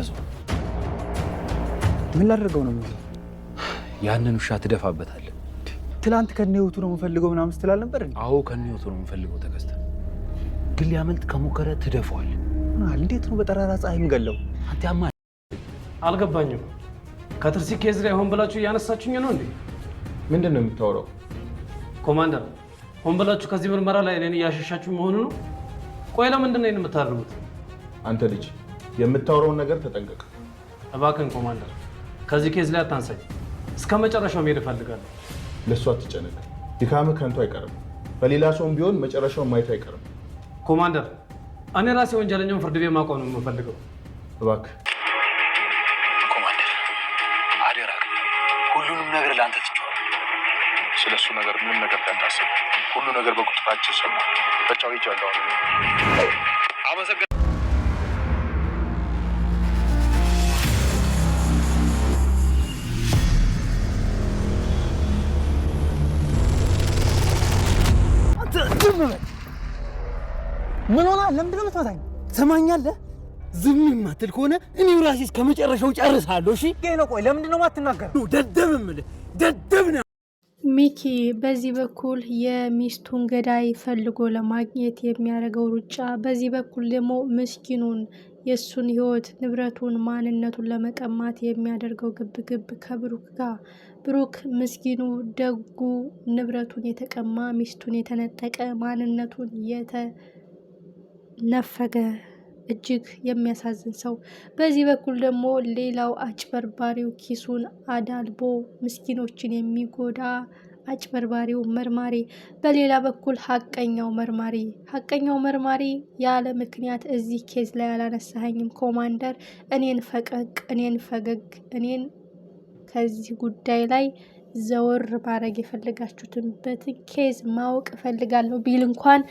ያዘው። ምን ላደርገው ነው? ያንን ውሻ ትደፋበታለህ። ትላንት ከነህይወቱ ነው የምፈልገው ምናምን ስትል አልነበር? አዎ ከነህይወቱ ነው የምፈልገው ተከስተ። ግን ሊያመልጥ ከሞከረ ትደፋዋለህ። እንዴት ነው በጠራራ ፀሐይ የምገለው? አንተ ያማ አልገባኝም። ከትርሲ ኬዝ ላይ ሆን ብላችሁ እያነሳችሁኝ ነው እንዴ? ምንድን ነው የምታወራው? ኮማንደር ሆን ብላችሁ ከዚህ ምርመራ ላይ እኔን እያሸሻችሁ መሆኑ ነው? ቆይ ለምንድን ነው የምታደርጉት? አንተ ልጅ የምታወራውን ነገር ተጠንቀቅ እባክህን ኮማንደር፣ ከዚህ ኬዝ ላይ አታንሳኝ። እስከ መጨረሻው መሄድ እፈልጋለሁ። ለእሱ አትጨነቅ። ድካምህ ከንቱ አይቀርም። በሌላ ሰውም ቢሆን መጨረሻውን ማየቱ አይቀርም። ኮማንደር እኔ ራሴ ወንጀለኛውን ፍርድ ቤት ማቆም ነው የምፈልገው። እባክህ ኮማንደር አደራ፣ ሁሉንም ነገር ለአንተ ትቼዋለሁ። ስለሱ ነገር ምንም ነገር እንዳታስብ። ሁሉ ነገር በቁጥጥራችን ስር ነው። ተጫውቻለሁ። አመሰግናለሁ። ምን ሆነ? ለምንድን ነው የምትመታኝ? ትሰማኛለህ? ዝም የማትል ከሆነ እኔው ራሴ እስከ መጨረሻው ጨርሳለሁ። እሺ ነው። ቆይ ለምንድን ነው የማትናገረው? ደደብ የምልህ ደደብ ነው። ሚኪ በዚህ በኩል የሚስቱን ገዳይ ፈልጎ ለማግኘት የሚያደርገው ሩጫ፣ በዚህ በኩል ደግሞ ምስኪኑን የሱን ህይወት ንብረቱን ማንነቱን ለመቀማት የሚያደርገው ግብግብ ከብሩክ ጋር። ብሩክ ምስኪኑ ደጉ ንብረቱን የተቀማ ሚስቱን የተነጠቀ ማንነቱን የተነፈገ እጅግ የሚያሳዝን ሰው። በዚህ በኩል ደግሞ ሌላው አጭበርባሪው ኪሱን አዳልቦ ምስኪኖችን የሚጎዳ አጭበርባሪው መርማሪ። በሌላ በኩል ሀቀኛው መርማሪ ያለ ምክንያት እዚህ ኬዝ ላይ አላነሳኸኝም ኮማንደር፣ እኔን ፈቀቅ፣ እኔን ፈገግ፣ እኔን ከዚህ ጉዳይ ላይ ዘወር ማድረግ የፈለጋችሁትበትን ኬዝ ማወቅ እፈልጋለሁ ቢል እንኳን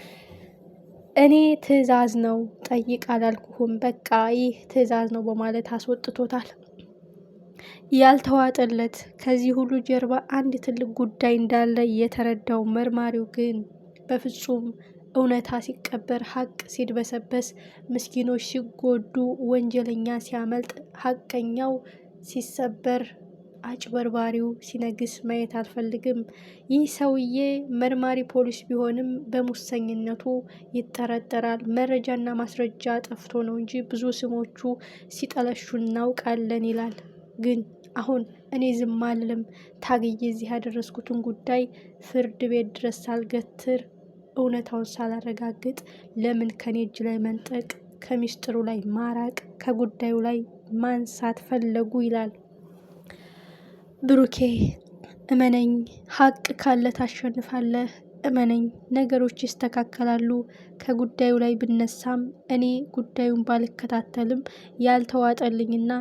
እኔ ትዕዛዝ ነው ጠይቅ አላልኩህም፣ በቃ ይህ ትዕዛዝ ነው በማለት አስወጥቶታል። ያልተዋጠለት ከዚህ ሁሉ ጀርባ አንድ ትልቅ ጉዳይ እንዳለ የተረዳው መርማሪው ግን በፍጹም እውነታ ሲቀበር፣ ሀቅ ሲድበሰበስ፣ ምስኪኖች ሲጎዱ፣ ወንጀለኛ ሲያመልጥ፣ ሀቀኛው ሲሰበር፣ አጭበርባሪው ሲነግስ ማየት አልፈልግም። ይህ ሰውዬ መርማሪ ፖሊስ ቢሆንም በሙሰኝነቱ ይጠረጠራል። መረጃና ማስረጃ ጠፍቶ ነው እንጂ ብዙ ስሞቹ ሲጠለሹ እናውቃለን ይላል። ግን አሁን እኔ ዝም አልልም። ታግዬ እዚህ ያደረስኩትን ጉዳይ ፍርድ ቤት ድረስ ሳልገትር፣ እውነታውን ሳላረጋግጥ ለምን ከኔ እጅ ላይ መንጠቅ፣ ከሚስጥሩ ላይ ማራቅ፣ ከጉዳዩ ላይ ማንሳት ፈለጉ ይላል። ብሩኬ እመነኝ፣ ሀቅ ካለ ታሸንፋለህ። እመነኝ፣ ነገሮች ይስተካከላሉ። ከጉዳዩ ላይ ብነሳም እኔ ጉዳዩን ባልከታተልም ያልተዋጠልኝና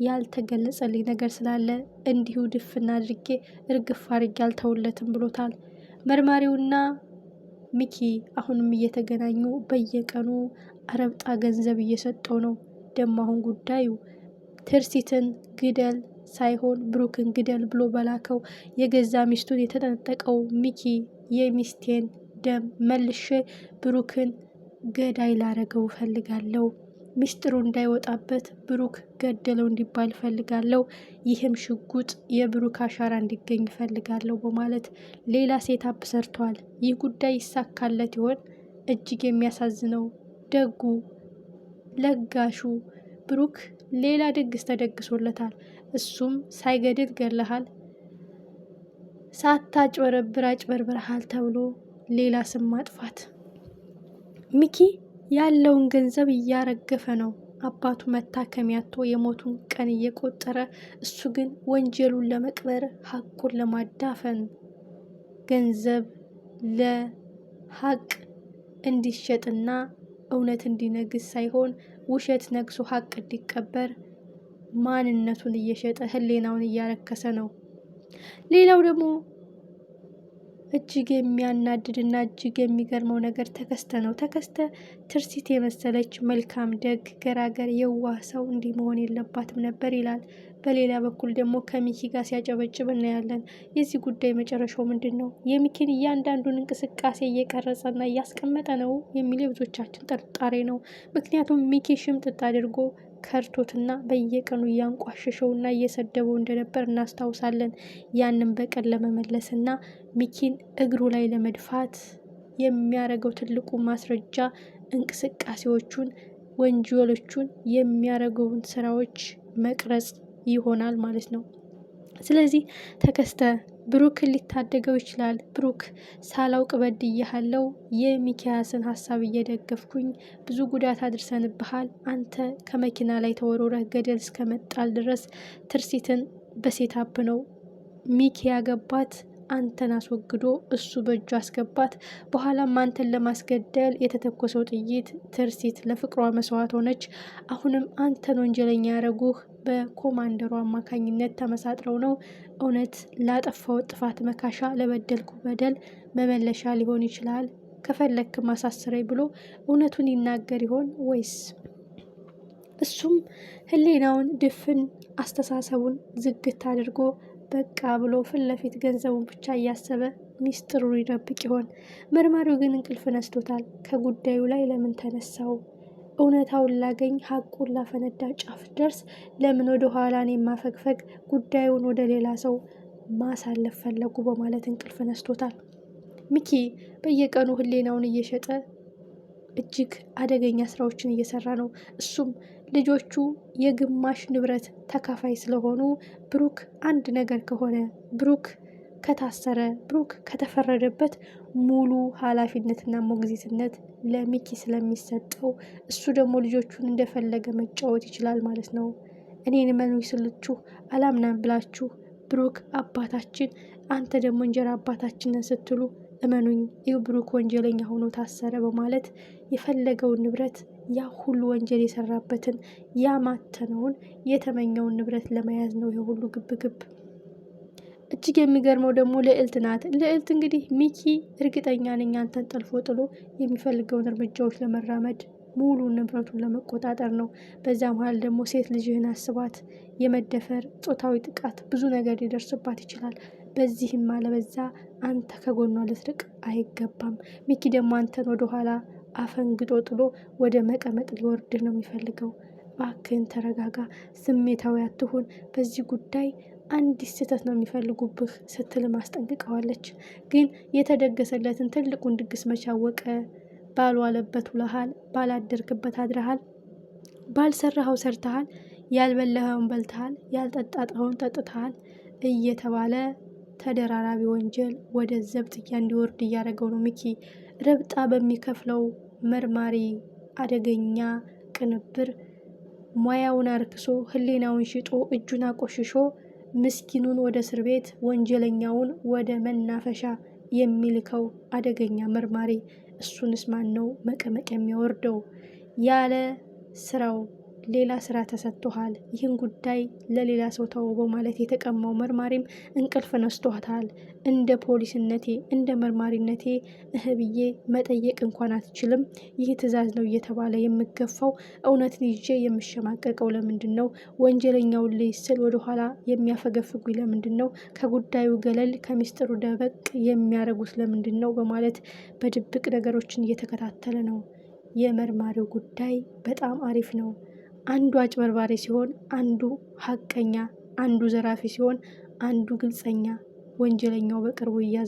ያልተገለጸልኝ ነገር ስላለ እንዲሁ ድፍና አድርጌ እርግፍ አድርጌ አልተውለትም ብሎታል መርማሪውና ሚኪ። አሁንም እየተገናኙ በየቀኑ አረብጣ ገንዘብ እየሰጠው ነው። ደሞ አሁን ጉዳዩ ትርሲትን ግደል ሳይሆን ብሩክን ግደል ብሎ በላከው የገዛ ሚስቱን የተጠነጠቀው ሚኪ የሚስቴን ደም መልሼ ብሩክን ገዳይ ላረገው ፈልጋለሁ፣ ሚስጥሩ እንዳይወጣበት ብሩክ ገደለው እንዲባል ፈልጋለሁ፣ ይህም ሽጉጥ የብሩክ አሻራ እንዲገኝ ፈልጋለሁ በማለት ሌላ ሴታፕ ሰርተዋል። ይህ ጉዳይ ይሳካለት ይሆን? እጅግ የሚያሳዝነው ደጉ ለጋሹ ብሩክ ሌላ ድግስ ተደግሶለታል። እሱም ሳይገድል ገለሃል፣ ሳታጭበረብር አጭበርብረሃል ተብሎ ሌላ ስም ማጥፋት። ሚኪ ያለውን ገንዘብ እያረገፈ ነው። አባቱ መታከሚያ አጥቶ የሞቱን ቀን እየቆጠረ፣ እሱ ግን ወንጀሉን ለመቅበር ሀቁን ለማዳፈን ገንዘብ ለሀቅ እንዲሸጥና እውነት እንዲነግስ ሳይሆን ውሸት ነግሶ ሀቅ እንዲቀበር ማንነቱን እየሸጠ ህሌናውን እያረከሰ ነው። ሌላው ደግሞ እጅግ የሚያናድድና እጅግ የሚገርመው ነገር ተከስተ ነው። ተከስተ ትርሲት የመሰለች መልካም፣ ደግ፣ ገራገር፣ የዋህ ሰው እንዲህ መሆን የለባትም ነበር ይላል። በሌላ በኩል ደግሞ ከሚኪ ጋር ሲያጨበጭብ እናያለን። የዚህ ጉዳይ መጨረሻው ምንድን ነው? የሚኪን እያንዳንዱን እንቅስቃሴ እየቀረጸና እያስቀመጠ ነው የሚል የብዙዎቻችን ጥርጣሬ ነው። ምክንያቱም ሚኪ ሽምጥጥ አድርጎ ከርቶትና በየቀኑ እያንቋሸሸውና እየሰደበው እንደነበር እናስታውሳለን። ያንን በቀል ለመመለስና ሚኪን እግሩ ላይ ለመድፋት የሚያደርገው ትልቁ ማስረጃ እንቅስቃሴዎቹን፣ ወንጀሎቹን የሚያደርገውን ስራዎች መቅረጽ ይሆናል ማለት ነው። ስለዚህ ተከስተ ብሩክን ሊታደገው ይችላል። ብሩክ ሳላውቅ በድያለው፣ የሚኪያስን ሀሳብ እየደገፍኩኝ ብዙ ጉዳት አድርሰንብሃል። አንተ ከመኪና ላይ ተወርውረህ ገደል እስከመጣል ድረስ ትርሲትን በሴታፕ ነው ሚኪ ያገባት። አንተን አስወግዶ እሱ በእጁ አስገባት። በኋላም አንተን ለማስገደል የተተኮሰው ጥይት ትርሲት ለፍቅሯ መስዋዕት ሆነች። አሁንም አንተን ወንጀለኛ ያደረጉህ በኮማንደሩ አማካኝነት ተመሳጥረው ነው። እውነት ላጠፋው ጥፋት መካሻ፣ ለበደልኩ በደል መመለሻ ሊሆን ይችላል። ከፈለክ ማሳስረኝ ብሎ እውነቱን ይናገር ይሆን ወይስ እሱም ህሊናውን ድፍን አስተሳሰቡን ዝግት አድርጎ በቃ ብሎ ፊት ለፊት ገንዘቡን ብቻ እያሰበ ሚስጥሩ ይደብቅ ይሆን? መርማሪው ግን እንቅልፍ ነስቶታል። ከጉዳዩ ላይ ለምን ተነሳው? እውነታውን ላገኝ፣ ሀቁን ላፈነዳ ጫፍ ደርስ ለምን ወደ ኋላ እኔን ማፈግፈግ፣ ጉዳዩን ወደ ሌላ ሰው ማሳለፍ ፈለጉ በማለት እንቅልፍ ነስቶታል። ሚኪ በየቀኑ ህሊናውን እየሸጠ እጅግ አደገኛ ስራዎችን እየሰራ ነው። እሱም ልጆቹ የግማሽ ንብረት ተካፋይ ስለሆኑ ብሩክ አንድ ነገር ከሆነ፣ ብሩክ ከታሰረ፣ ብሩክ ከተፈረደበት ሙሉ ኃላፊነትና ሞግዚትነት ለሚኪ ስለሚሰጠው እሱ ደግሞ ልጆቹን እንደፈለገ መጫወት ይችላል ማለት ነው። እኔን መኑኝ ስልችሁ አላምናም ብላችሁ ብሩክ አባታችን፣ አንተ ደግሞ እንጀራ አባታችንን ስትሉ እመኑኝ ይህ ብሩክ ወንጀለኛ ሆኖ ታሰረ በማለት የፈለገውን ንብረት፣ ያ ሁሉ ወንጀል የሰራበትን ያማተነውን የተመኘውን ንብረት ለመያዝ ነው የሁሉ ግብግብ። እጅግ የሚገርመው ደግሞ ልዕልት ናት። ልዕልት እንግዲህ ሚኪ እርግጠኛ ነኝ አንተን ጠልፎ ጥሎ የሚፈልገውን እርምጃዎች ለመራመድ ሙሉ ንብረቱን ለመቆጣጠር ነው። በዛ መሀል ደግሞ ሴት ልጅህን አስባት፣ የመደፈር ጾታዊ ጥቃት ብዙ ነገር ሊደርስባት ይችላል። በዚህም አለበዛ አንተ ከጎኗ ልትርቅ አይገባም። ሚኪ ደግሞ አንተን ወደኋላ አፈንግጦ ጥሎ ወደ መቀመጥ ሊወርድህ ነው የሚፈልገው። እባክህን ተረጋጋ፣ ስሜታዊ አትሁን። በዚህ ጉዳይ አንዲት ስህተት ነው የሚፈልጉብህ ስትል ማስጠንቅቀዋለች። ግን የተደገሰለትን ትልቁን ድግስ መቻወቀ። ባልዋለበት ውለሃል፣ ባላደርክበት አድረሃል፣ ባልሰራኸው ሰርተሃል፣ ያልበላኸውን በልተሃል፣ ያልጠጣጠኸውን ጠጥተሃል እየተባለ ተደራራቢ ወንጀል ወደ ዘብጥያ እንዲወርድ እያደረገው ነው ሚኪ። ረብጣ በሚከፍለው መርማሪ አደገኛ ቅንብር ሙያውን አርክሶ ህሊናውን ሽጦ እጁን አቆሽሾ ምስኪኑን ወደ እስር ቤት፣ ወንጀለኛውን ወደ መናፈሻ የሚልከው አደገኛ መርማሪ እሱንስ ማን ነው መቀመቅ የሚያወርደው? ያለ ስራው ሌላ ስራ ተሰጥቶሃል፣ ይህን ጉዳይ ለሌላ ሰው ተው በማለት የተቀማው መርማሪም እንቅልፍ ነስቶታል። እንደ ፖሊስነቴ እንደ መርማሪነቴ ብዬ መጠየቅ እንኳን አትችልም፣ ይህ ትዕዛዝ ነው እየተባለ የምገፋው፣ እውነትን ይዤ የምሸማቀቀው ለምንድን ነው? ወንጀለኛውን ልይዝ ስል ወደኋላ የሚያፈገፍጉኝ ለምንድን ነው? ከጉዳዩ ገለል ከሚስጥሩ ደበቅ የሚያደርጉት ለምንድን ነው? በማለት በድብቅ ነገሮችን እየተከታተለ ነው። የመርማሪው ጉዳይ በጣም አሪፍ ነው። አንዱ አጭበርባሪ ሲሆን፣ አንዱ ሀቀኛ፣ አንዱ ዘራፊ ሲሆን፣ አንዱ ግልጸኛ። ወንጀለኛው በቅርቡ ይያዝ።